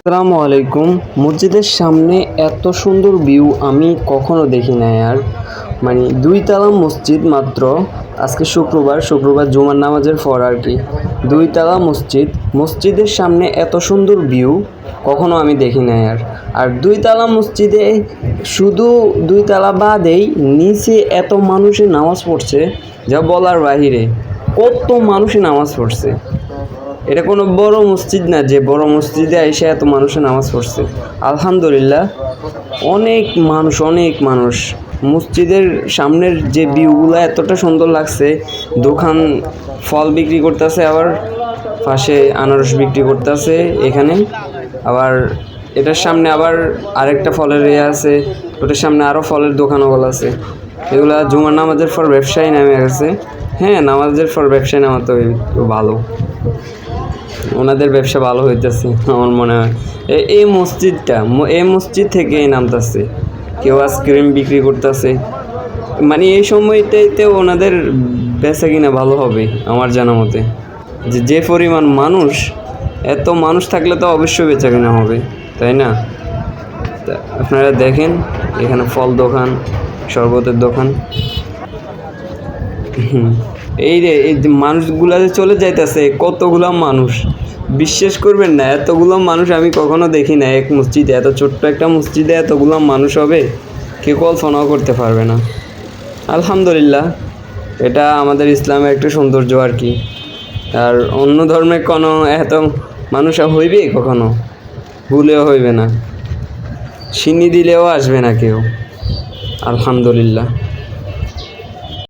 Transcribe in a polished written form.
আসসালামু আলাইকুম। মসজিদের সামনে এত সুন্দর ভিউ আমি কখনো দেখি নাই। আর মানে 2 তালা মসজিদ মাত্র। আজকে শুক্রবার জুমার নামাজের পর আর কি। 2 তালা মসজিদের সামনে এত সুন্দর ভিউ কখনো আমি দেখি নাই। আর 2 তালা মসজিদে শুধু 2 তালা বাদেই নিচে এত মানুষে নামাজ পড়ছে যা বলার বাহিরে। কত মানুষে নামাজ পড়ছে। এটা কোনো বড় মসজিদ না যে বড় মসজিদে এসে এত মানুষের নামাজ পড়ছে। আলহামদুলিল্লাহ, অনেক মানুষ। মসজিদের সামনের যে ভিউগুলো এতটা সুন্দর লাগছে। দোকান ফল বিক্রি করতেছে, আবার পাশে আনারস বিক্রি করতেছে এখানে। আবার এটার সামনে আবার আরেকটা ফলের আছে, ওটার সামনে আরও ফলের দোকানও আছে। এগুলা জুমার নামাজের পর ব্যবসায়ী নামে গেছে। হ্যাঁ, নামাজের পর ব্যবসায়ী নামা তো ভালো, ওনাদের ব্যবসা ভালো হইতেছে আমার মনে হয়। এই মসজিদ থেকে নামতেছে। কেউ আইসক্রিম বিক্রি করতেছে, মানে এই সময়টাতে ওনাদের বেচা কিনা ভালো হবে আমার জানা মতে। যে পরিমাণ মানুষ, এত মানুষ থাকলে তো অবশ্যই বেচা কিনা হবে, তাই না? আপনারা দেখেন, এখানে ফল দোকান, শরবতের দোকান। এই মানুষগুলা যে চলে যাইতেছে, কতগুলা মানুষ, বিশ্বাস করবেন না, এতগুলো মানুষ আমি কখনো দেখি না এক মসজিদে। এত ছোট্ট একটা মসজিদে এতগুলো মানুষ হবে, কেউ কল্পনাও করতে পারবে না। আলহামদুলিল্লাহ, এটা আমাদের ইসলামের একটা সৌন্দর্য আর কি। আর অন্য ধর্মে কোনো এত মানুষ হইবে কখনো, ভুলেও হইবে না, সিন্নি দিলেও আসবে না কেউ। আলহামদুলিল্লাহ।